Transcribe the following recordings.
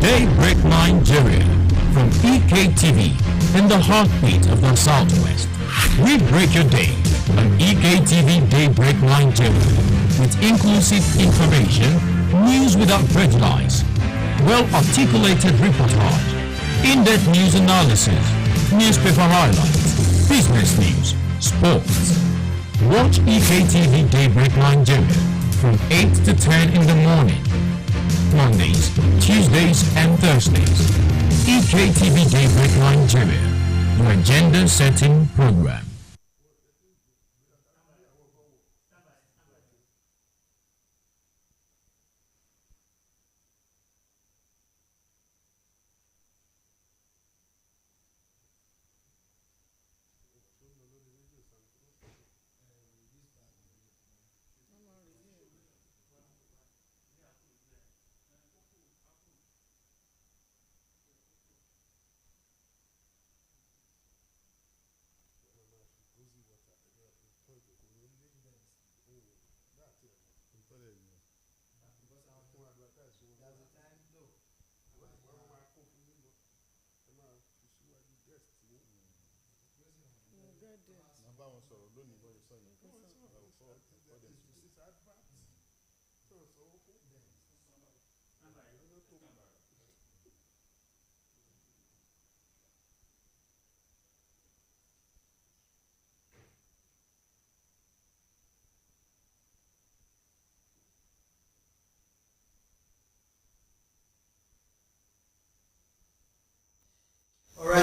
Daybreak Nigeria from EKTV in the heartbeat of the Southwest. We break your day on EKTV Daybreak Nigeria with inclusive information, news without prejudice, well-articulated reportage, in-depth news analysis, newspaper highlights, business news, sports. Watch EKTV Daybreak Nigeria from 8 to 10 in the morning, Mondays, Tuesdays and Thursdays. EKTV Daybreak Nigeria, your agenda-setting program.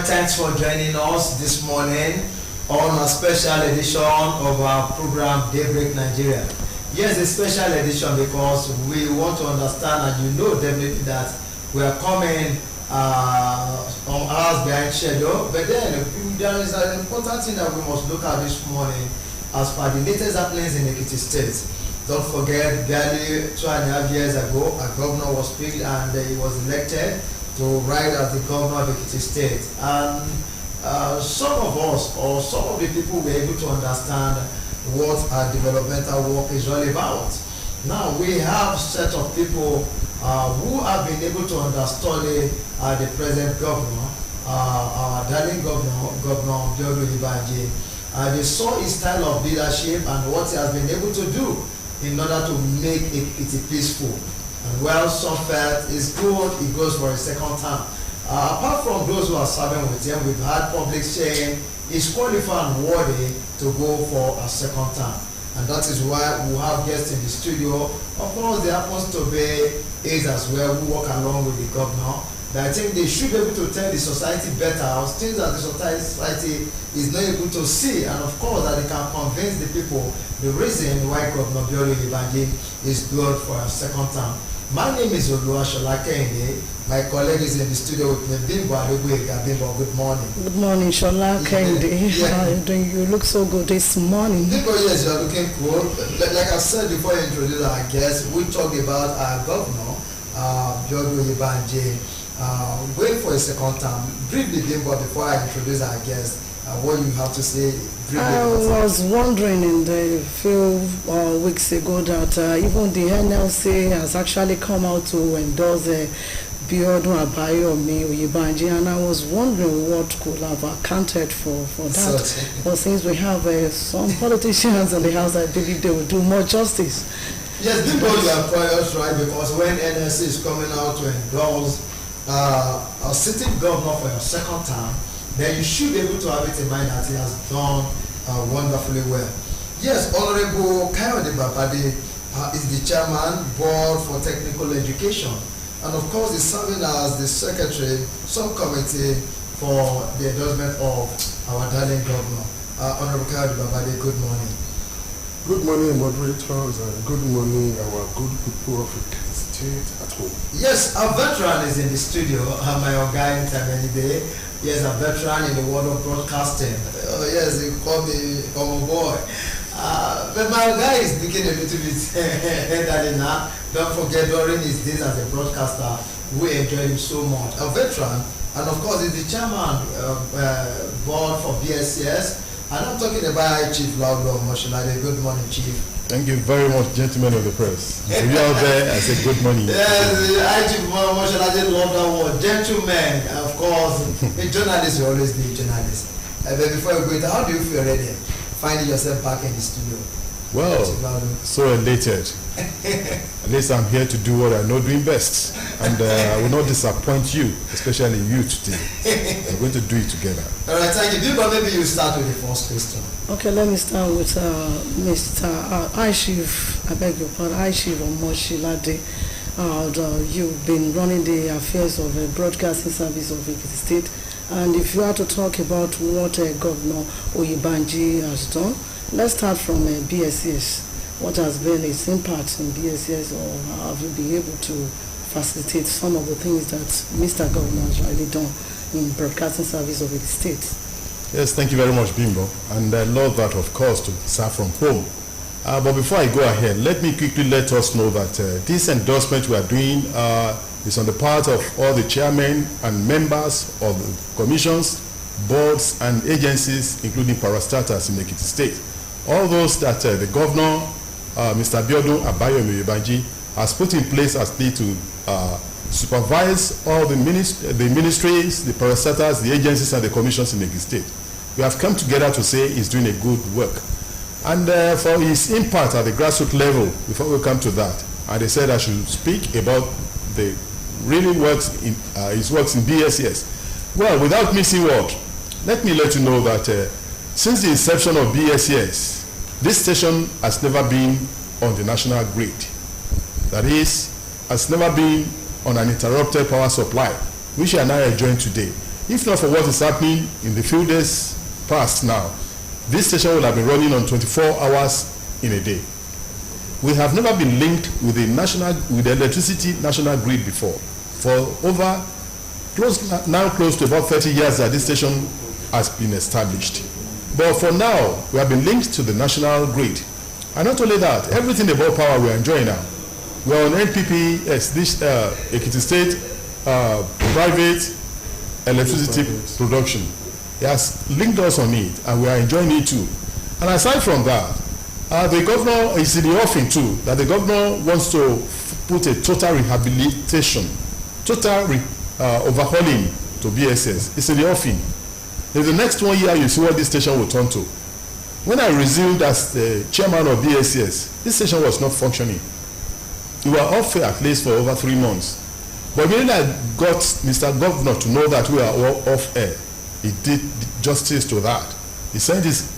Thanks for joining us this morning on a special edition of our program Daybreak Nigeria. Yes, a special edition because we want to understand, and you know definitely that we are coming on hours behind schedule, but then there is an important thing that we must look at this morning as per the latest happenings in Ekiti State. Don't forget, barely 2.5 years ago, a governor was picked and he was elected to ride as the governor of Ekiti State, and some of us or some of the people were able to understand what our developmental work is all about. Now we have a set of people who have been able to understudy the present governor, our darling Governor Biodu Ibanji. They saw his style of leadership and what he has been able to do in order to make it peaceful. And well, some felt it's good, he goes for a second term. Apart from those who are serving with him, we've had public saying he's qualified and worthy to go for a second term. And that is why we have guests in the studio. Of course, there happens to be aides as well who work along with the governor. But I think they should be able to tell the society better, things that the society is not able to see, and of course that they can convince the people the reason why Governor Biodu Ibanji is good for a second term. My name is Oluwashola Kehinde. My colleague is in the studio with me, Bimbo Adegboyega. Bimbo, good morning. Good morning, Shola Kehinde. How are you doing? You look so good this morning. Bimbo, yes, you are looking cool. Like I said before I introduce our guest, we talked about our governor, Biodu Ibanji, going for a second term. Briefly, Bimbo, before I introduce our guest, what you have to say briefly. I was wondering in the few weeks ago that even the NLC has actually come out to endorse Biodu Ibanji, and I was wondering what could have accounted for that. But since we have some politicians in the house, I believe they will do more justice. Yes, Bimbo, you are quite right, because when NLC is coming out to endorse a sitting governor for your second term, then you should be able to have it in mind that he has done wonderfully well. Yes, Honorable Kayode Babade is the chairman, Board for Technical Education, and of course he's serving as the secretary, subcommittee for the endorsement of our darling governor. Honorable Kayode Babade, good morning. Good morning, moderators, and good morning, our good people of Ekiti State at home. Yes, a veteran is in the studio, my guy Chairmen'S. Yes, a veteran in the world of broadcasting. Yes, they call me Omo boy. But my guy is looking a little bit elderly now. Don't forget, during his days as a broadcaster, we enjoyed him so much. A veteran, and of course, he's the chairman board for BSCS. And I'm talking about Chief Laudo Mosholade. Good morning, Chief. Thank you very much, gentlemen of the press. To you out there, I say good morning. Yes, I did love that word. Gentlemen, of course, a journalist will always be a journalist. But before you go into, how do you feel already finding yourself back in the studio? Well, so elated. At least I'm here to do what I know doing best. And I will not disappoint you, especially you today. We're going to do it together. All right, thank you. But maybe you start with the first question. Okay, let me start with Mr. I beg your pardon, Aishiv Omoshilade. You've been running the affairs of the broadcasting service of Ekiti State. And if you are to talk about what Governor Oyebanji has done, let's start from BSS. What has been its impact in BSS, or have you been able to facilitate some of the things that Mr. Governor has really done in broadcasting service of the state? Yes, thank you very much, Bimbo. And I love that, of course, to serve from home. But before I go ahead, let me quickly let us know that this endorsement we are doing is on the part of all the chairmen and members of the commissions, boards, and agencies, including parastatals in Ekiti State. All those that the governor, Mr. Abiodun Abayomi Oyebanji, has put in as need to supervise all the ministries, the parastatals, the agencies, and the commissions in Ekiti State. We have come together to say he's doing a good work. And for his impact at the grassroots level, before we come to that, and they said I should speak about the really works in his works in BSS. Well, without missing word, let me let you know that since the inception of BSS, this station has never been on the national grid. That is, has never been on an interrupted power supply, which we are now enjoying today. If not for what is happening in the few days past now, this station would have been running on 24 hours in a day. We have never been linked with the electricity national grid before. For over close to about 30 years that this station has been established. But for now, we have been linked to the national grid. And not only that, everything about power we are enjoying now. We are on NPPS, this Ekiti State private electricity production. He has linked us on it, and we are enjoying it too. And aside from that, the governor is in the offing too, that the governor wants to put a total rehabilitation, total overhauling to BSS. It's in the offing. In the next 1 year, you see what this station will turn to. When I resumed as the chairman of BSS, this station was not functioning. We were off air at least for over 3 months. But when I got Mr. Governor to know that we are all off air, he did justice to that. He sent his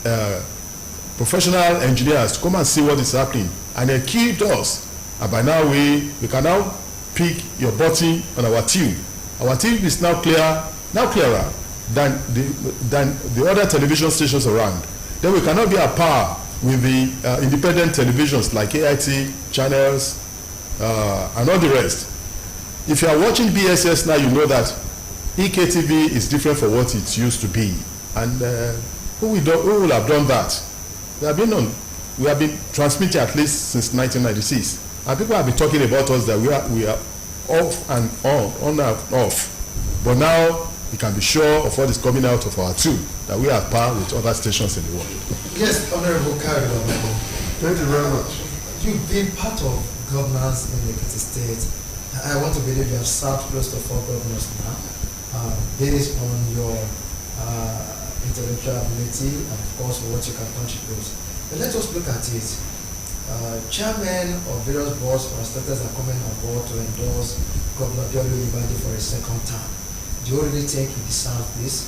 professional engineers to come and see what is happening, and they equipped us. And by now we can now pick your button on our tube. Our tube is now clearer than the other television stations around. Then we cannot be at par with the independent televisions like AIT channels and all the rest. If you are watching BSS now, you know that EKTV is different from what it used to be. And who will have done that? We have been transmitting at least since 1996. And people have been talking about us that we are off and on and off. But now you can be sure of what is coming out of our tube, that we are at par with other stations in the world. Yes, Honorable Carol. Thank you very much. You've been part of governance in the Ekiti State. I want to believe you have served close to 4 governors now, based on your intellectual ability and of course what you can contribute. But let us look at it. Chairmen of various boards or status are coming on board to endorse Governor Abiodun Oyebanji for a second term. Do you really think he deserves this?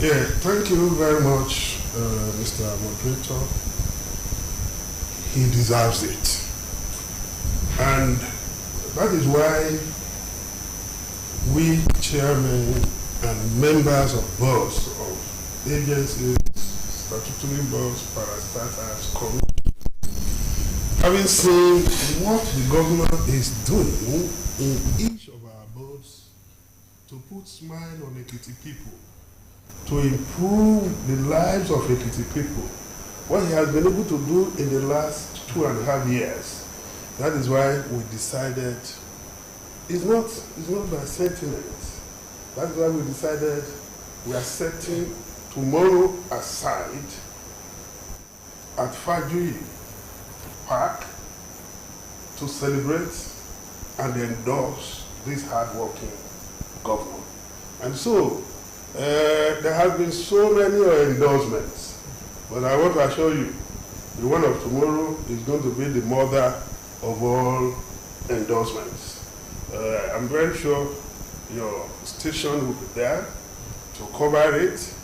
Yeah, thank you very much, Mr. Moderator. He deserves it. And that is why we chairmen and members of boards of agencies, statutory boards, parastatals, committees, having seen what the government is doing in each of our boards to put smile on Ekiti people, to improve the lives of Ekiti people, what he has been able to do in the last 2.5 years. That is why we decided it's not by sentiment. That's why we decided we are setting tomorrow aside at Fajui park to celebrate and endorse this hard-working governor. And so, there have been so many endorsements, but I want to assure you, the one of tomorrow is going to be the mother of all endorsements. I'm very sure your station will be there to cover it.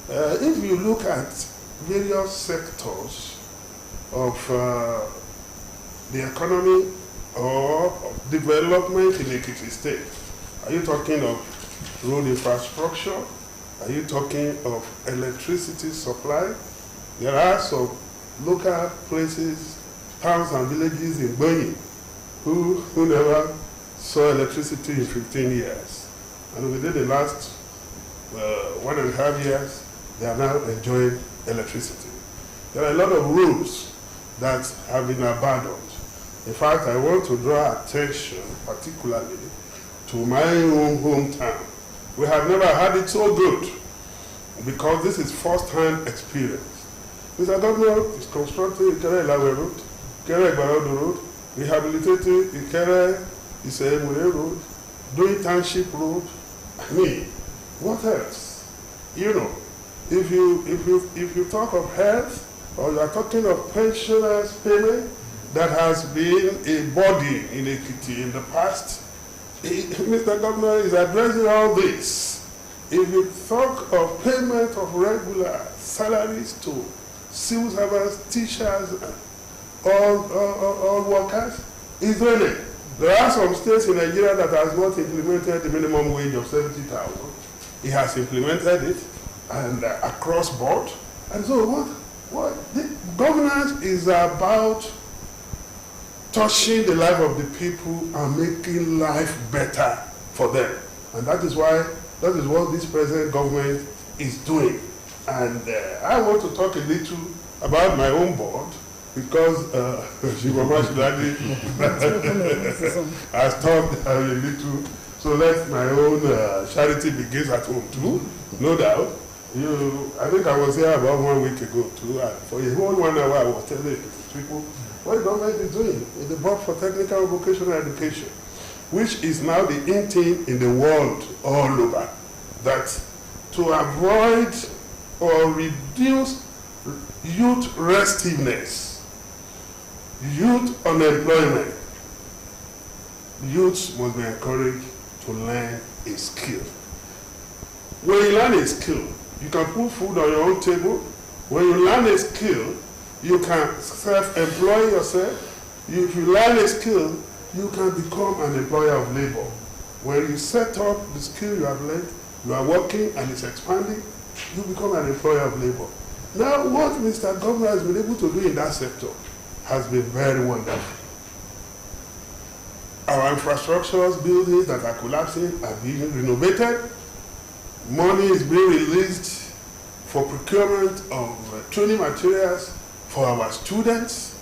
If you look at various sectors of the economy or of development in Ekiti State, are you talking of road infrastructure? Are you talking of electricity supply? There are some local places, towns and villages in Bonyi who never saw electricity in 15 years. And within the last 1.5 years, they are now enjoying electricity. There are a lot of roads that have been abandoned. In fact, I want to draw attention particularly to my own hometown. We have never had it so good because this is first-hand experience. Mr. Governor is constructing Ikere Ilawe Road, Ikere Igbarodo Road, rehabilitating Ikere Iseemure Road, doing Township Road. I mean, what else? You know, if you talk of health, or you are talking of pensioners' payment, that has been a body in Ekiti in the past, Mr. Governor is addressing all this. If you talk of payment of regular salaries to civil servants, teachers, and all workers, is doing it. There are some states in Nigeria that has not implemented the minimum wage of 70,000. He has implemented it, and across board. And so what the governance is about touching the life of the people and making life better for them. And that is what this present government is doing. And I want to talk a little about my own board, because Shivama Shiladi has talked a little. So let my own charity begins at home too, no doubt. I think I was here about 1 week ago too, and for a whole 1 hour I was telling people what the government is doing in the Board for Technical and Vocational Education, which is now the in thing in the world all over, that to avoid or reduce youth restiveness, youth unemployment, youths must be encouraged to learn a skill. When you learn a skill, you can put food on your own table. When you learn a skill, you can self-employ yourself. If you learn a skill, you can become an employer of labor. When you set up the skill you have learned, you are working and it's expanding, you become an employer of labor. Now, what Mr. Governor has been able to do in that sector has been very wonderful. Our infrastructures, buildings that are collapsing are being renovated. Money is being released for procurement of training materials for our students.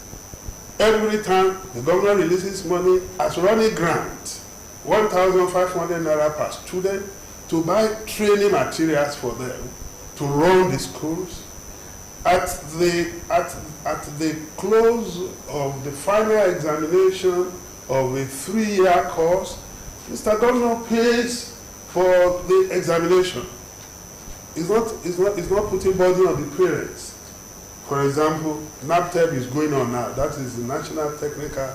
Every time the governor releases money as running grant, 1,500 naira per student, to buy training materials for them to run the schools. At the close of the final examination of a 3-year course, Mr. Governor pays for the examination. It's not putting burden on the parents. For example, NAPTEP is going on now. That is the National Technical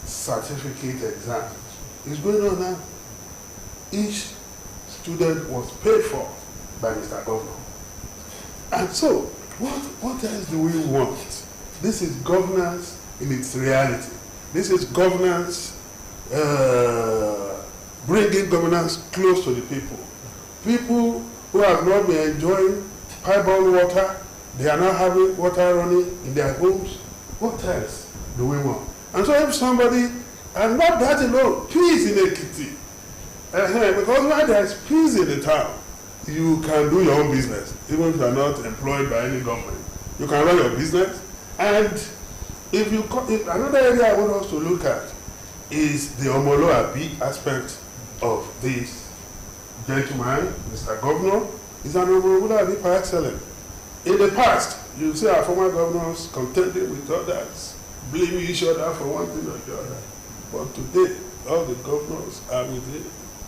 Certificate Exam. It's going on now. Each student was paid for by Mr. Governor. And so, what else do we want? This is governance in its reality. This is governance, bringing governance close to the people. People who have not been enjoying pipe-borne water, they are now having water running in their homes. What else do we want? And so if somebody, and not that alone, peace in Ekiti. Because when there is peace in the town, you can do your own business, even if you are not employed by any government. You can run your business. And if another area I want us to look at is the Omoloabi aspect of this gentleman, Mr. Governor, is an Omoloabi par excellence. In the past, you see our former governors contending with others, blame each other for one thing or the other. But today, all the governors are with him.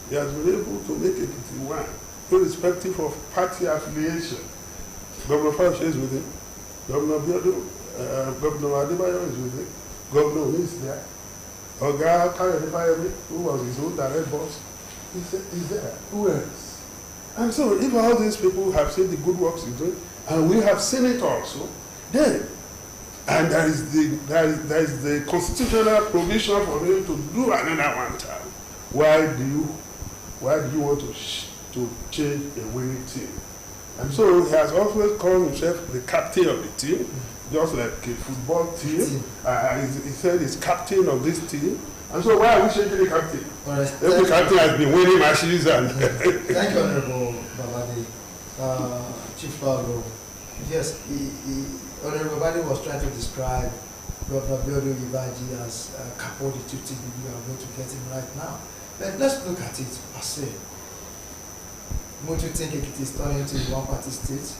He has been able to make it one, irrespective of party affiliation. Governor Fauci is with him. Governor Biodo, Governor Adebayo is with him. Governor is there. Oga Kayode, who was his own direct boss, is there. Who else? And so, if all these people have seen the good works he's doing, and we have seen it also, then, and there is the constitutional provision for him to do another one term. Why do you want to change a winning team? And so he has always called himself the captain of the team, just like a football team. He said he's captain of this team. And so why are we changing the captain? Every captain has been winning matches. And Thank you, Honorable Babade. Chief Paulo, yes, Honorable Babade was trying to describe Governor Biodo Ibaji as Capo the two teams. We are going to get him right now. But let's look at it per se. Don't you think it is turning into a one-party state?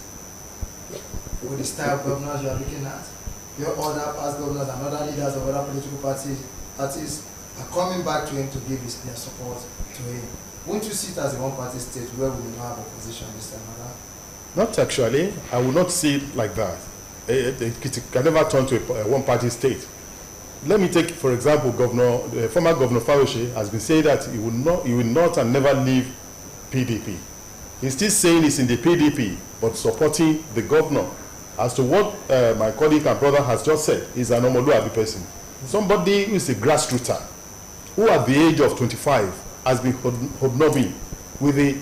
With the style of governors you are looking at? Your other past governors and other leaders of other political parties are coming back to him to give their support to him. Won't you see it as a one-party state where we will not have opposition this time around? Not actually. I will not see it like that. It can never turn to a one-party state. Let me take, for example, former Governor Fauci has been saying that he will not and never leave PDP. He's still saying he's in the PDP, but supporting the governor. As to what my colleague and brother has just said, he's an Omoluabi person. Somebody who is a grassrooter, who at the age of 25 has been hobnobbing with the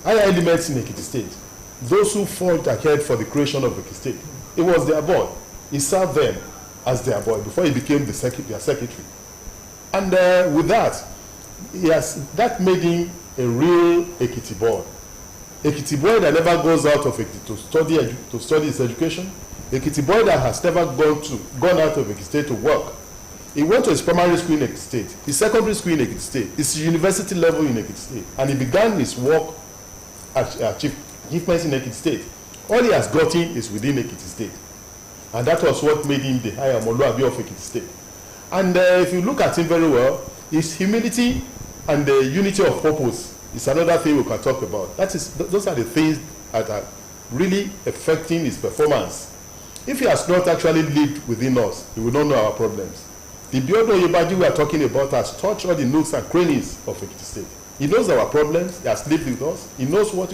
higher elements in Ekiti State. Those who fought ahead for the creation of Ekiti State. It was their boy. He served them as their boy before he became their secretary. And with that, that made him a real Ekiti boy. Ekiti boy that never goes out of Ekiti to study his education. Ekiti boy that has never gone out of Ekiti State to work. He went to his primary school in Ekiti State, his secondary school in Ekiti State, his university level in Ekiti State, and he began his work at achievements in Ekiti State. All he has gotten is within Ekiti State. And that was what made him the higher Omoluabi of Ekiti State. And if you look at him very well, his humility and the unity of purpose is another thing we can talk about. Those are the things that are really affecting his performance. If he has not actually lived within us, he will not know our problems. The Biodo Ibaji we are talking about has touched all the nooks and crannies of Ekiti State. He knows our problems, he has lived with us, he knows what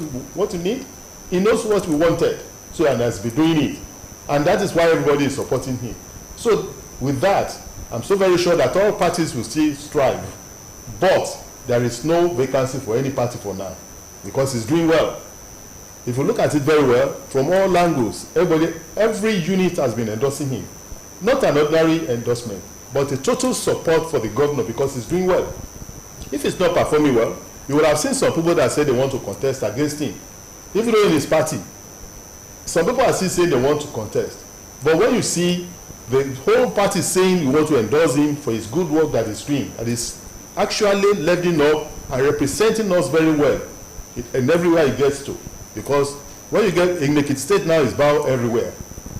we need, he knows what we wanted, and has been doing it. And that is why everybody is supporting him. So with that, I'm so very sure that all parties will still strive. But there is no vacancy for any party for now, because he's doing well. If you look at it very well, from all angles, every unit has been endorsing him. Not an ordinary endorsement, but a total support for the governor because he's doing well. If he's not performing well, you will have seen some people that say they want to contest against him. Even though in his party, some people are still saying they want to contest. But when you see the whole party saying you want to endorse him for his good work that he's doing, that is actually leveling up and representing us very well in everywhere he gets to. Because when you get in Ekiti State now, is Bao everywhere.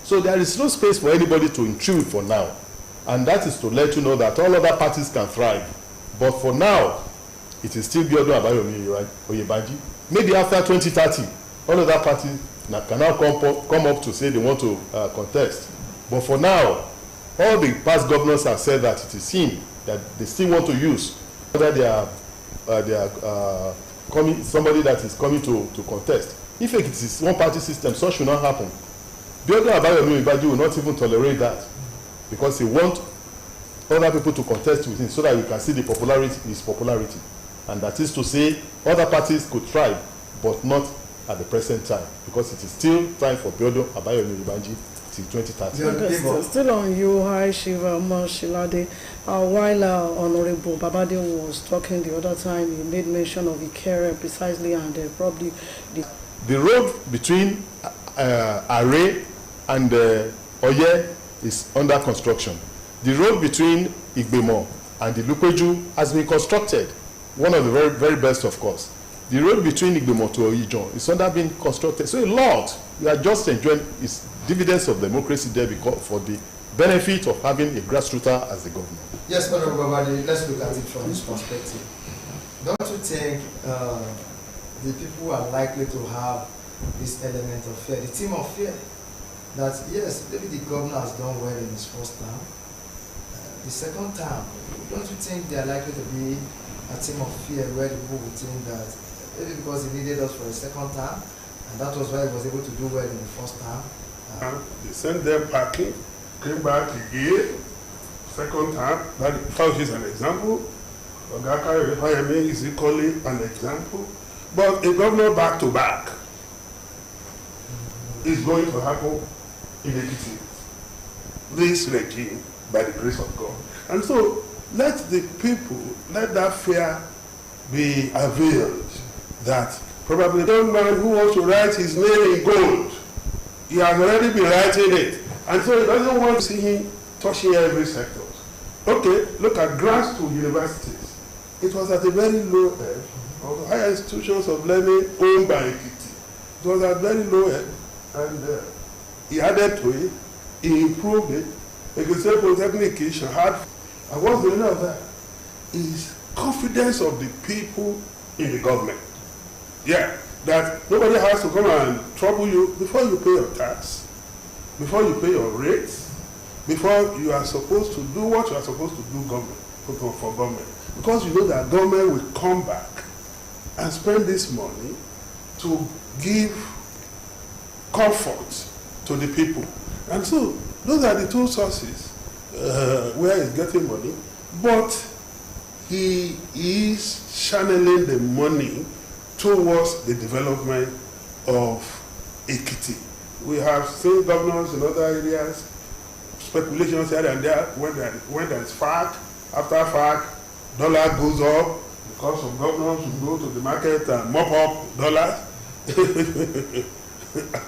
So there is no space for anybody to intrude for now. And that is to let you know that all other parties can thrive. But for now, it is still Biodo Abayomi Oyebanji. Maybe after 2030, all other parties can now come up to say they want to contest. But for now, all the past governors have said that it is him that they still want to use, whether they are somebody that is coming to contest. If it is one-party system, such should not happen. Biodo Abayomi Oyebanji will not even tolerate that, because he wants other people to contest with him so that we can see his popularity. And that is to say, other parties could thrive, but not at the present time, because it is still time for Biodo Abayomi Oyebanji till 2030. Okay, still on you, hi Shiva Shilade. While Honorable Babade was talking the other time, he made mention of Ikere precisely, and probably the road between Are and Oye is under construction. The road between Igbemo and the Lupeju has been constructed. One of the very, very best, of course. The road between Igbemo to Oyijon is under being constructed. So a lot. We are just enjoying its dividends of democracy there because for the benefit of having a grassroots as the governor. Yes, Honorable Babadi, let's look at it from this perspective. Don't you think the people are likely to have this element of fear, the theme of fear, that yes, maybe the governor has done well in his first term, the second term, don't you think they are likely to be a theme of fear where the people would think that maybe because he needed us for a second term, and that was why he was able to do well in the first term? They sent them packing, came back again, second time. That first is an example. Ogaka Ifayemi is equally an example. But a governor back to back is going to happen in Ekiti. This regime, by the grace of God. And so, let the people, let that fear be availed, that probably the young man who wants to write his name in gold, he has already been writing it. And so he doesn't want to see him touching every sector. Okay, look at grants to universities. It was at a very low end of the higher institutions of learning owned by Ekiti. It was at very low end, and he added to it, he improved it. Ekiti State Polytechnic had, and what's the meaning of that? Is confidence of the people in the government. Yeah, that nobody has to come and trouble you before you pay your tax, before you pay your rates, before you are supposed to do what you are supposed to do for government. Because you know that government will come back and spend this money to give comfort to the people. And so those are the two sources where he's getting money. But he is channeling the money towards the development of Ekiti. We have seen governors in other areas, speculations here and there, when there is FARC, after FARC, dollar goes up, because of governors who go to the market and mop up dollars.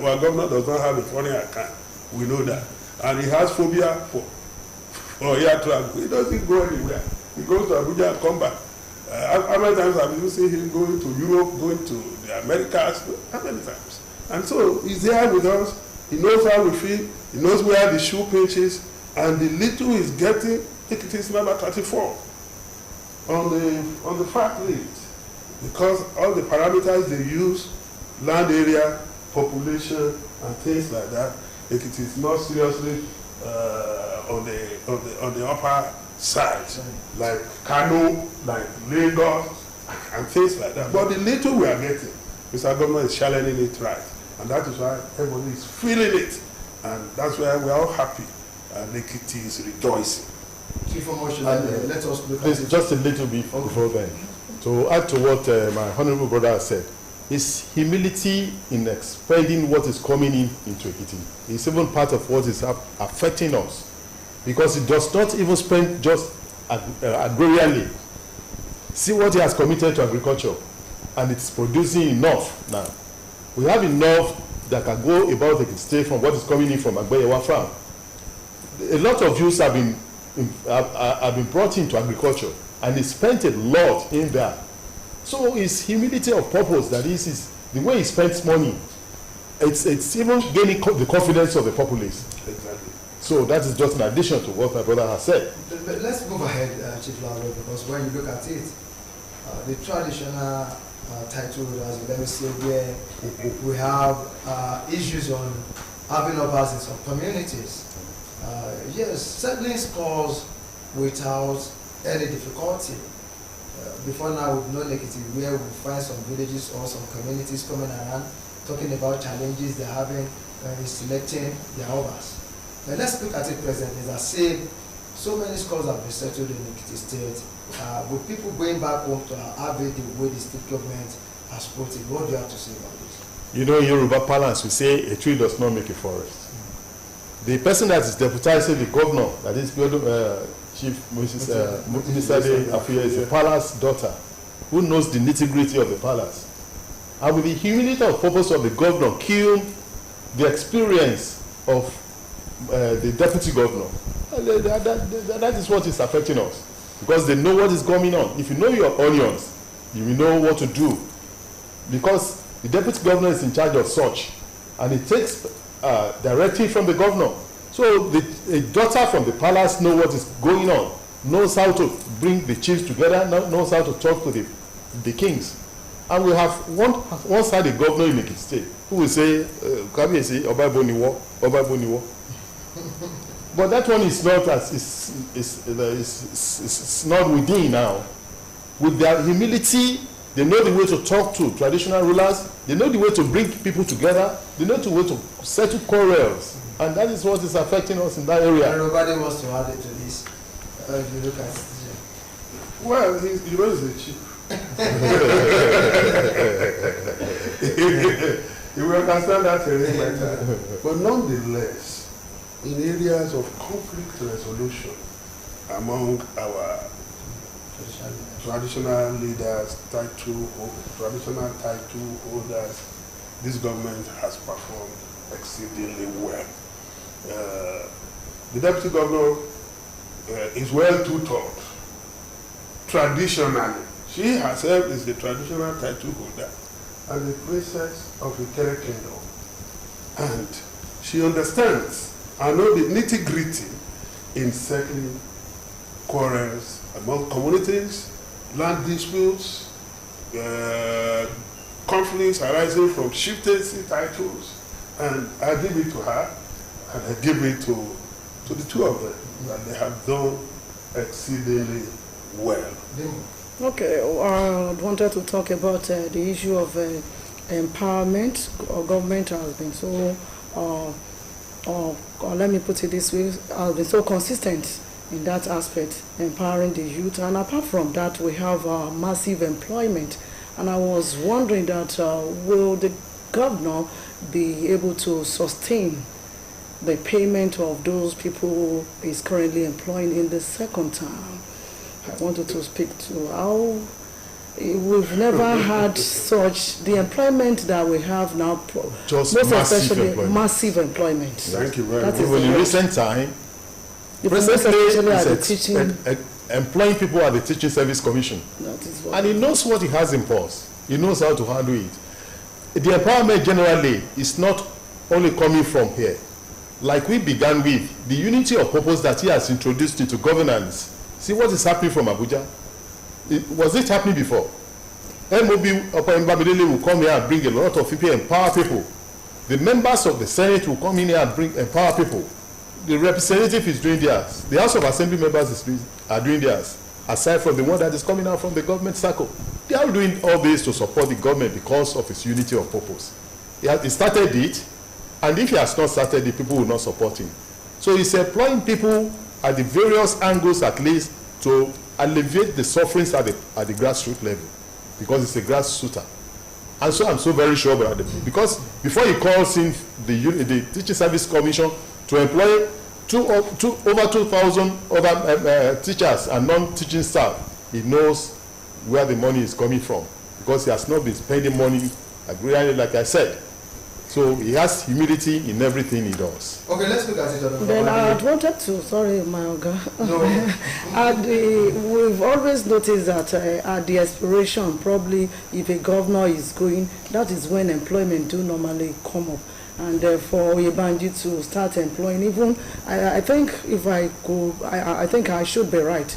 Our governor does not have a foreign account, we know that. And he has phobia for air travel. He doesn't go anywhere. He goes to Abuja and come back. How many times have you seen him going to Europe, going to the Americas? How many times? And so he's there with us. He knows how we feel. He knows where the shoe pinches. And the little he's getting, it is number 34 on the fact list. Because all the parameters they use, land area, population, and things like that, it is not seriously on the upper side, like Kano, like Lagos, and things like that. But the little we are getting, Mr. Governor is channeling it right. And that is why everybody is feeling it. And that's why we are all happy. And Ekiti is rejoicing. Chief Promotion, let us look Please, at it. just a little bit before then. To add to what my honorable brother has said, is humility in expending what is coming into Ekiti. It's even part of what is affecting us. Because it does not even spend just agrarianly. See what he has committed to agriculture. And it's producing enough now. We have enough that can go about the state from what is coming in from Agbeyewa farm. A lot of youths have been brought into agriculture, and he spent a lot in there. So his humility of purpose, that is the way he spends money, it's even gaining the confidence of the populace. Exactly. So that is just an addition to what my brother has said. But let's move ahead, Chief Lalo, because when you look at it, the traditional title, as let me say, where we have issues on having uppers in some communities. Yes, settling scores without any difficulty. Before now, we've known Ekiti, where we find some villages or some communities coming around talking about challenges they're having in selecting their uppers. But let's look at it presently. As I said, so many scores have been settled in Ekiti State. With people going back home to have it the way the state government has put it, what do you have to say about this? You know, in Yoruba parlance, we say a tree does not make a forest. The person that is deputizing the governor, that is Chief Mrs. Munisade Afuya, is a palace daughter who knows the nitty-gritty of the palace. And with the humility of purpose of the governor, kill the experience of the deputy governor. That is what is affecting us. Because they know what is going on. If you know your onions, you will know what to do. Because the deputy governor is in charge of such. And it takes directive from the governor. So the daughter from the palace knows what is going on, knows how to bring the chiefs together, knows how to talk to the kings. And we have one side the governor in the state who will say, Kabiyesi, Oba Boniwo, Oba Boniwo. But that one is not it's not within now. With their humility, they know the way to talk to traditional rulers. They know the way to bring people together. They know the way to settle quarrels. And that is what is affecting us in that area. Everybody wants to add it to this. If you look at it. Well, he's the chief. You will understand that a little better. But nonetheless, in areas of conflict resolution among our traditional leaders, traditional title holders, this government has performed exceedingly well. The deputy governor is well tutored. Traditionally, she herself is the traditional title holder and the princess of the Ikere Kingdom. And she understands and knows the nitty-gritty in settling quarrels among communities, land disputes, conflicts arising from chieftaincy titles. And I give it to her, and I give it to the two of them, that they have done exceedingly well. Okay, I wanted to talk about the issue of empowerment. Our government has been so, or let me put it this way, has been so consistent in that aspect, empowering the youth. And apart from that, we have massive employment. And I was wondering that will the governor be able to sustain the payment of those people who is currently employing in the second term? I wanted to speak to how we've never had such the employment that we have now. Just most massive especially employment. massive employment. Thank you very That much. is Even in the recent time, most especially at the teaching. employing people at the Teaching Service Commission. That is what And he knows what he has in purse. He knows how to handle it. The empowerment generally is not only coming from here. Like we began with, the unity of purpose that he has introduced into governance. See what is happening from Abuja. Was it happening before? MOB Upper Mbamidele will come here and bring a lot of people, empower people. The members of the Senate will come in here and empower people. The representative is doing theirs. The House of Assembly members are doing theirs, aside from the one that is coming out from the government circle. They are doing all this to support the government because of its unity of purpose. He started it, and if he has not started it, people will not support him. So he's employing people at the various angles, at least, to alleviate the sufferings at the grassroots level, because it's a grassrooter. And so I'm so very sure about it, because before he calls in the Teaching Service Commission to employ over 2,000 other teachers and non-teaching staff, he knows where the money is coming from, because he has not been spending money like I said. So he has humility in everything he does. Okay, let's look at it. Then I wanted to, sorry, my Oga. No. We've always noticed that at the expiration, probably if a governor is going, that is when employment do normally come up. And for Oyebanji to start employing, even, I think if I go, I think I should be right.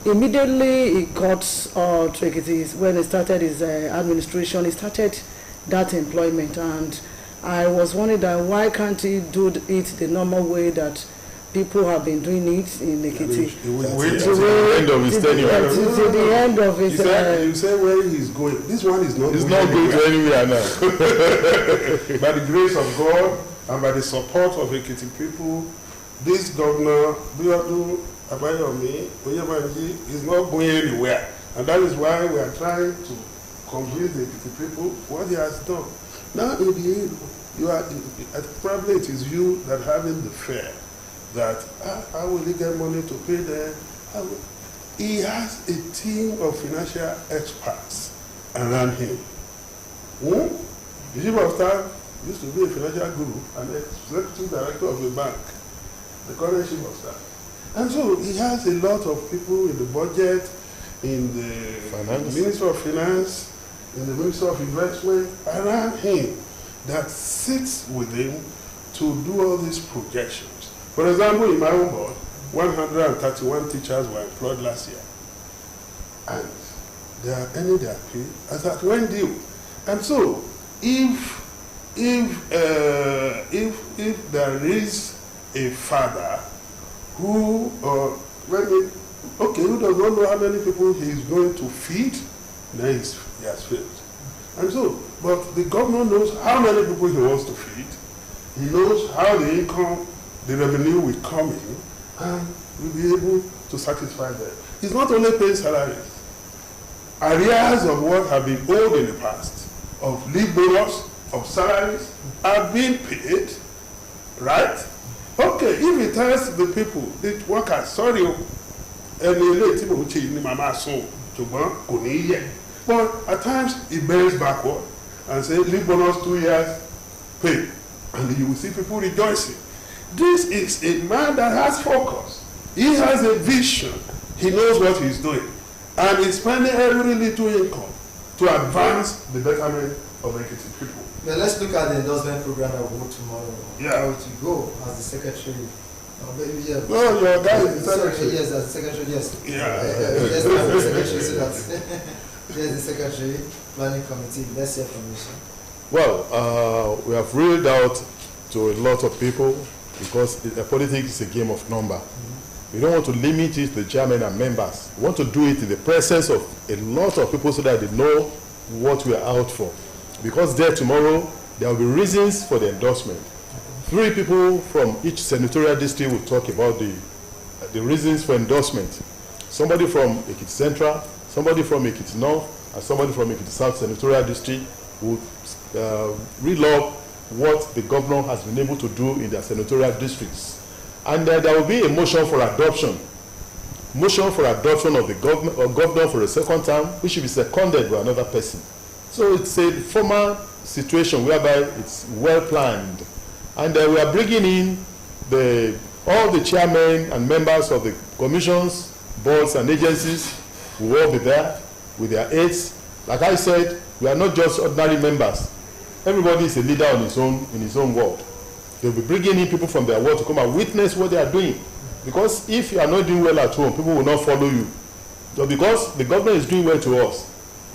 Immediately he got when he started his administration, he started that employment, and I was wondering that why can't he do it the normal way that people have been doing it in Ekiti? Wait till the end of his tenure. To the end of his. You say where he's going. This one is not. It's not going to anywhere now. By the grace of God and by the support of Ekiti people, this governor, Biodun Abayomi Oyebanji, is not going anywhere, and that is why we are trying to convince the people what he has done. Now, in the end, probably it is you that having the fear that how will he get money to pay them? He has a team of financial experts around him. The chief of staff used to be a financial guru and executive director of a bank, the current chief of staff. And so he has a lot of people in the budget, in the Ministry of Finance, in the Ministry of Investment, around him that sits with him to do all these projections. For example, in my own board, 131 teachers were employed last year. And they are earning their pay as at when due. And so, if there is a father who, who does not know how many people he is going to feed, then he has failed. And so, but the governor knows how many people he wants to feed. He knows how the income, the revenue will come in, and will be able to satisfy them. He's not only paying salaries. Arrears of what have been owed in the past, of leave bonus, of salaries, are being paid, right? Okay, if he tells the people, the workers, sorry, but at times he bends backward and says, leave bonus 2 years, pay. And you will see people rejoicing. This is a man that has focus. He has a vision. He knows what he's doing. And he's spending every little income to advance the betterment of Ekiti people. Well, let's look at the endorsement program that will go tomorrow. Yeah. How to go as the secretary. Yeah. No, your guy is the Sorry, secretary. yes, as the secretary, yes. Yeah. Yes, as the secretary, so that. Yes, the secretary, planning committee. Let's hear from you, sir. Well, we have reeled out to a lot of people because politics is a game of number. We don't want to limit it to the chairman and members. We want to do it in the presence of a lot of people so that they know what we are out for. Because there tomorrow, there will be reasons for the endorsement. 3 people from each senatorial district will talk about the reasons for endorsement. Somebody from Ekiti Central, somebody from Ekiti North, and somebody from Ekiti South senatorial district will reel up what the governor has been able to do in their senatorial districts. And there will be a motion for adoption. Motion for adoption of the governor for a second term, which should be seconded by another person. So it's a formal situation whereby it's well planned. And we are bringing in all the chairmen and members of the commissions, boards and agencies who will all be there with their aides. Like I said, we are not just ordinary members. Everybody is a leader in his own world. They'll be bringing in people from their world to come and witness what they are doing. Because if you are not doing well at home, people will not follow you. So because the government is doing well to us,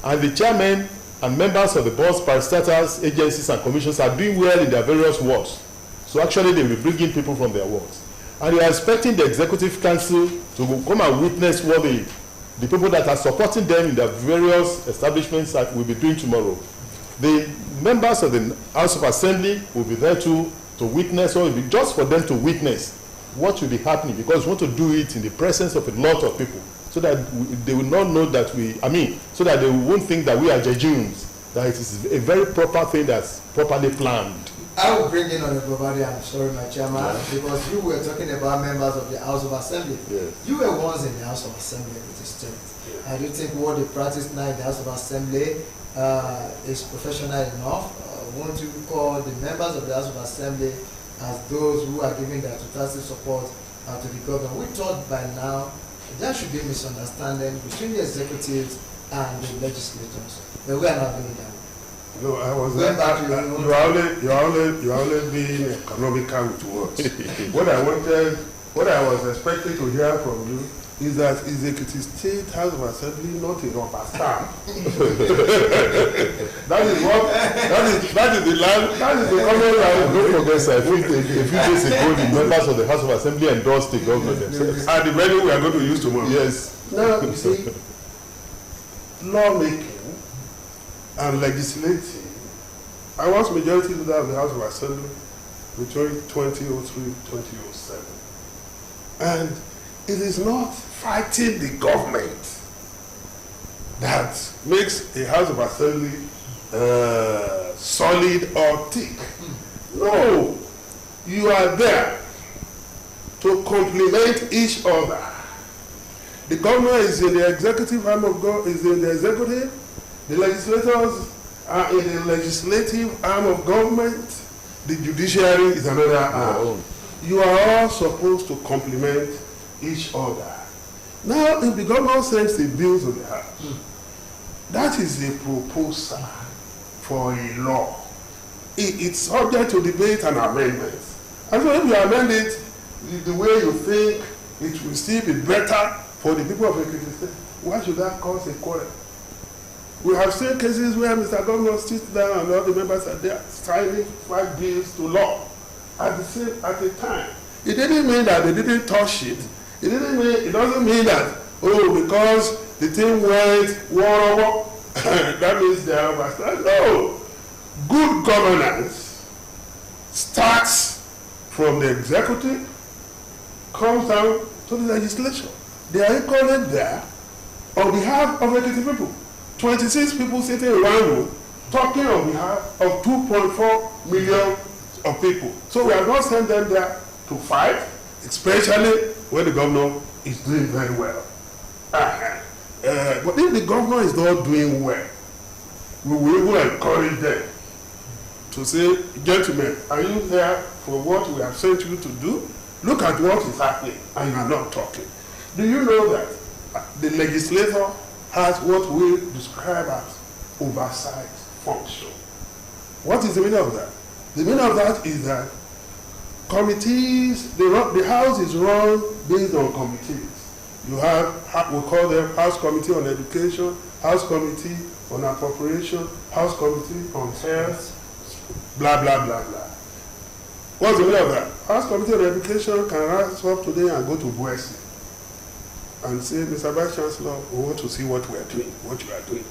and the chairmen and members of the boards, parastatals, agencies and commissions are doing well in their various wards. So actually they will be bringing people from their wards. And we are expecting the executive council to come and witness what the people that are supporting them in their various establishments that will be doing tomorrow. The members of the House of Assembly will be there to witness, or just for them to witness what will be happening, because we want to do it in the presence of a lot of people, so that they will not know that so that they won't think that we are jejunals, that it is a very proper thing that's properly planned. I will bring in on the property, I'm sorry, my chairman, because you were talking about members of the House of Assembly. Yes. You were once in the House of Assembly with the state. I do think what they practice now in the House of Assembly is professional enough. Want to call the members of the House of Assembly as those who are giving their total support to the government. We thought by now there should be misunderstanding between the executives and the legislators, but we are not doing that. No, I was going back to you are only being economical with words. What I was expecting to hear from you is that Ekiti State House of Assembly not a rubber stamp. That is the comment line. Don't forget, sir, a few days ago, the members of the House of Assembly endorsed the government themselves. And the venue we are going to use tomorrow. Yes. Now, you see, lawmaking and legislating, I was majority leader of the House of Assembly between 2003-2007. And it is not fighting the government that makes a House of Assembly solid or thick. No, you are there to complement each other. The governor is in the executive arm of God, is in the executive. The legislators are in the legislative arm of government. The judiciary is another arm. You are all supposed to complement each other. Now, if the governor sends a bill to the House, that is a proposal for a law. It's subject to debate and amendment. And so if you amend it, the way you think it will still be better for the people of Ekiti State, why should that cause a quarrel? We have seen cases where Mr. Governor sits down and all the members are there signing 5 bills to law at the time. It didn't mean that they didn't touch it. It doesn't mean that, because the thing went war, that means they are overstand. No. Good governance starts from the executive, comes down to the legislature. They are equally there on behalf of Ekiti people. 26 people sitting in one room talking on behalf of 2.4 million of people. So we have not sent them there to fight, especially when the governor is doing very well. But if the governor is not doing well, we will even encourage them to say, gentlemen, are you here for what we have sent you to do? Look at what is happening, and you are not talking. Do you know that the legislator has what we describe as oversight function? What is the meaning of that? The meaning of that is that committees, the House is run based on committees. You have, we call them House Committee on Education, House Committee on Appropriation, House Committee on Health, blah, blah, blah, blah. What's the meaning of that? House Committee on Education can rise up today and go to Boise and say, Mr. Vice Chancellor, we want to see what we are doing, what you are doing.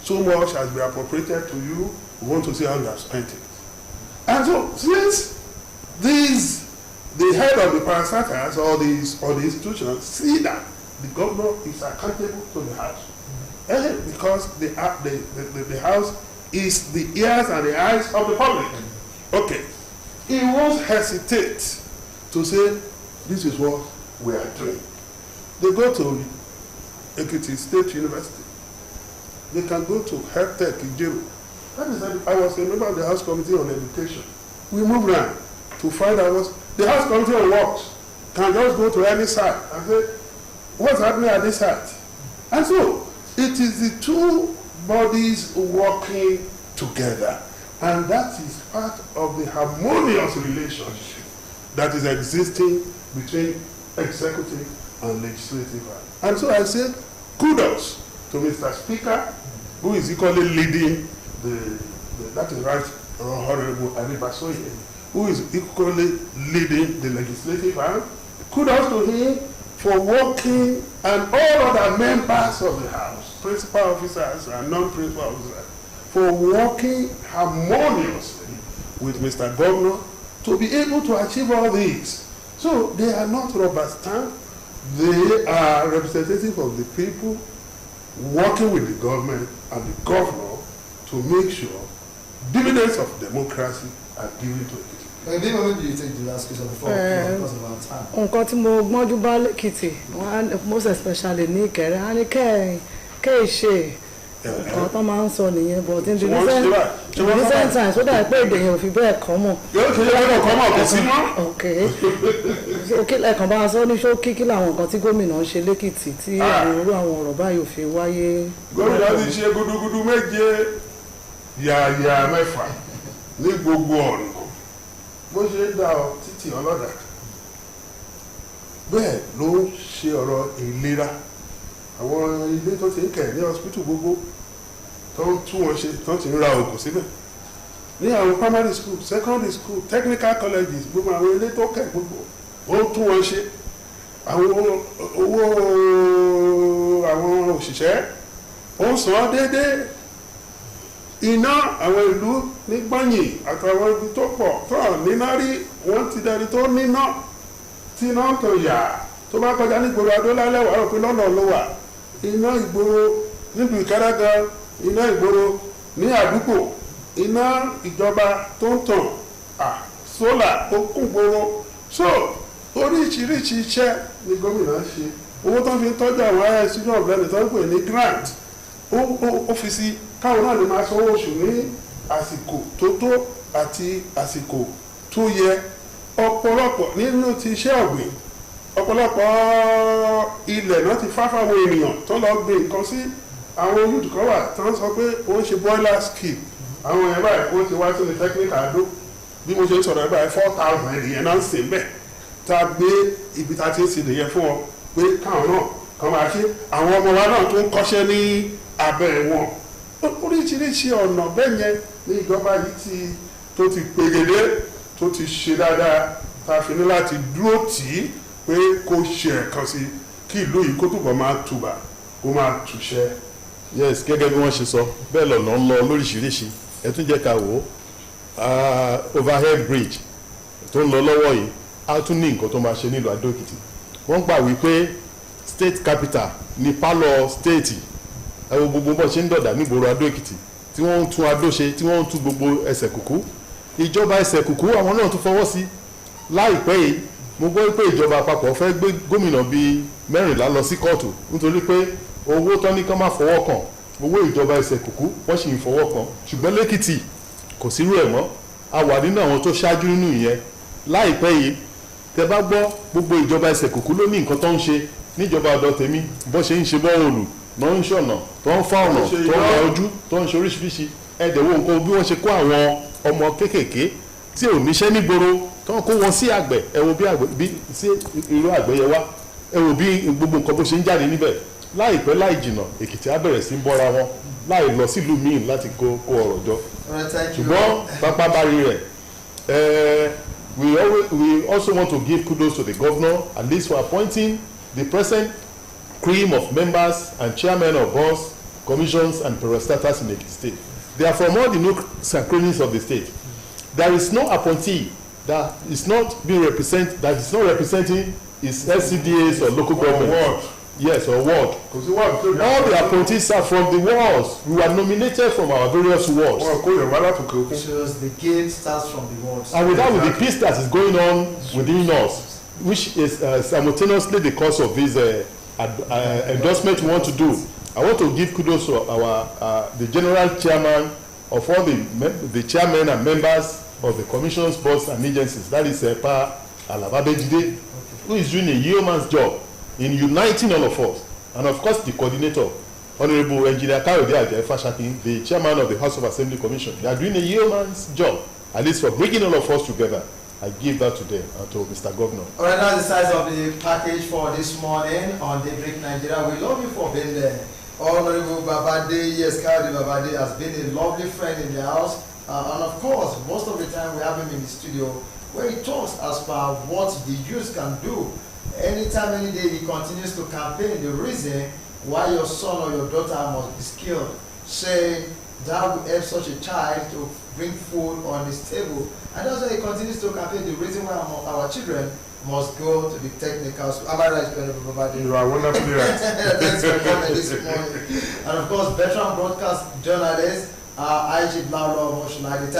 So much has been appropriated to you, we want to see how you have spent it. And so, since the head of the parastatals or the institutions see that the governor is accountable to the House, because the House is the ears and the eyes of the public. Okay. He won't hesitate to say, this is what we are doing. They go to Ekiti State University. They can go to Health Tech in Jeru. That is, I was a member of the House Committee on Education. We moved around to find out the House Committee on Works can just go to any site and say, what's happening at this site? And so, it is the two bodies working together. And that is part of the harmonious relationship that is existing between executive and legislative. And so I say kudos to Mr. Speaker, who is equally leading that is right, Honorable Aribasoye, who is equally leading the legislative arm. Kudos to him for working, and all other members of the House, principal officers and non-principal officers, for working harmoniously with Mr. Governor to be able to achieve all these. So they are not rubber stamp, they are representative of the people working with the government and the governor to make sure dividends of democracy are given to it. Maybe you take the last question before because of our time. Nǹkan tí mo gbọ́njú bá lẹ́kìtì, most especially ní Ìkẹrẹ, á ní kẹ́ ṣe nǹkan tó máa ń sọ nìyẹn, but in the recent times ó dà pé èdè yẹn ò fi bẹ́ẹ̀ kọ́ mọ̀. Yóò ṣe lọ́dọ̀ kọ́ mọ̀ kò sí mọ́. Okay, lẹ́ẹ̀kan bá a sọ ní ṣókí kí làwọn nǹkan tí gómìnà ń ṣe lẹ́kìtì tí irú àwọn ọ̀rọ̀ báyìí ò fi wáyé. Gómìnà ti ṣe gudugudu méje yàyà mẹ́fà ní gbogbo ọ̀nà. Bó ṣe ń dá títì ọlọ́dà bẹ́ẹ̀ ló ń ṣe ọ̀rọ̀ ìlera. Àwọn ilé tó ti ń kẹ̀ ní hospital gbogbo tó ń tún wọn ṣe tó ti ń ra oògùn síbẹ̀. Ní àwọn primary school, secondary school, technical colleges, gbogbo àwọn ilé tó kẹ̀ gbogbo ó ń tún wọn ṣe. Àwọn owó àwọn òṣìṣẹ́ ó ń san déédéé. Iná àwọn ìlú ní gbọ̀nyìn àtàwọn ibi tó pọ̀ tó níná rí wọ́n ti dẹni tó níná tí iná tó yà tó bá kọjá nígboro adólálẹ̀ wà rò pé lọ́nà ló wà. Iná ìgboro nílùú Ìkẹrẹ gan, iná ìgboro ní àdúgbò, iná ìjọba tó ń tàn sólà ó kún gboro. So oríṣiríṣi iṣẹ́ ni gómìnà ṣe. Owó tó fi ń tọ́jú àwọn ará institution of learning tó ń pè ní grant ó fi sí káwọn náà lè máa sanwó oṣù ní àsìkò tó tó àti àsìkò tó yẹ. Ọ̀pọ̀lọpọ̀ nínú ti iṣẹ́ ọ̀gbìn, ọ̀pọ̀lọpọ̀ ilẹ̀ náà ti fáfáwọn ènìyàn tó lọ gbé nǹkan sí. Àwọn youth kan wà tó ń sọ pé ó ń ṣe boiler scheme. Àwọn èèyàn báyìí wọ́n ti wá sínú technical àdó bí mo ṣe ń sọ̀rọ̀ báyìí 4,000 ènìyàn náà ń sìn bẹ́ẹ̀ tá a gbé ibi tá a ti ń ṣe nìyẹn fún wọn pé káwọn náà kàn máa ṣe àwọn ọmọ wa náà tó ń kọ́ṣẹ́ ní abẹ́ wọn oríṣiríṣi ọ̀nà bẹ́ẹ̀ yẹn ní ìjọba yìí tó ti pegedé tó ti ṣe dáadáa tá a fi ní láti dúró tì í pé kó ṣe ẹ̀kan sí kí ìlú yìí kó túbọ̀ máa tùbà kó máa túṣẹ́. yes gẹ́gẹ́ bí wọ́n ṣe sọ bẹ́ẹ̀ lọ́nà ń lọ lóríṣiríṣi ẹ tún jẹ́ ká wò ó overhead bridge tó ń lọ lọ́wọ́ yìí á tún ní nǹkan tó máa ṣe nílùú Adó-Èkìtì wọ́n gbà wípé state capital ní pálọ̀ state ẹ wo gbogbo bó ṣe ń dọ̀dà nígboro Adó-Èkìtì tí wọ́n ń tún Adó ṣe tí wọ́n ń tún gbogbo ẹsẹ̀ kùkú ìjọba ẹsẹ̀ kùkú àwọn náà tún fọwọ́ sí láìpẹ́ yìí mo gbọ́ pé ìjọba àpapọ̀ fẹ́ gbé gómìnà bíi 14 lọ sí kóòtù nítorí pé owó tán ní kán má fọwọ́ kàn owó ìjọba ẹsẹ̀ kùkú wọ́n sì ń fọwọ́ kàn ṣùgbọ́n lẹ́kìtì kò sírú ẹ̀ mọ́ a wà nínú àwọn tó ṣáájú nínú ìyẹn láìpẹ́ yìí tẹ bá gbọ́ gbogbo ìjọba ẹsẹ̀ kùkú ló ní nǹkan tó ń ṣe níjọba ọ̀dọ̀ tèmi bó ṣe ń ṣe bọ́ọ̀lù náà ń ṣọ̀nà tó ń fa ọ̀nà tó ń gba ojú tó ń ṣe oríṣiríṣi ẹ̀dẹ̀wò nǹkan bí wọ́n ṣe kó àwọn ọmọ kéékèèké tí ò níṣẹ́ nígboro tó ń kó wọn sí àgbẹ̀ ẹ wo bí sí irú àgbẹ̀ yẹn wá ẹ wo bí gbogbo nǹkan bó ṣe ń jáde níbẹ̀ láìpẹ́ láì jìnnà Èkìtì á bẹ̀rẹ̀ sí ń bọ́ra wọn láì lọ sílùú míì láti kó ọ̀rọ̀ jọ ṣùgbọ́n pápá bá rí rẹ̀ we also want to give kudos to the governor at least for appointing the present cream of members and chairmen of boards, commissions and parastatals in the state. They are from all the nooks and crannies of the state. There is no appointee that is not representing his LCDAs or local government. Yes, or ward. All the appointees are from the wards. We were nominated from our various wards. Shows the game starts from the wards. And with the peace that is going on within us, which is simultaneously the cause of this endorsement we want to do. I want to give kudos to the general chairman of all the chairmen and members of the commissions, boards and agencies. That is Pa Alababejide, who is doing a yeoman's job in uniting all of us. And of course the coordinator, Honorable Engineer Kayode Ajayi Fashakin, the chairman of the House of Assembly Commission. They are doing a yeoman's job, at least for bringing all of us together. I give that to them and to Mr. Governor. All right, that's the size of the package for this morning on Daybreak Nigeria. We love you for being there. Honorable Babade, yes, Kayode Babade has been a lovely friend in the house. And of course, most of the time we have him in the studio where he talks as per what the youth can do. Anytime, any day, he continues to campaign the reason why your son or your daughter must be skilled, saying that will help such a child to bring food on his table. And that's why he continues to campaign the reason why our children must go to the technical school. Am I right, Honorable Babade? You are wonderfully right. Thanks for coming this morning. And of course, veteran broadcast journalist, IG Blaulo Moshulai, the Times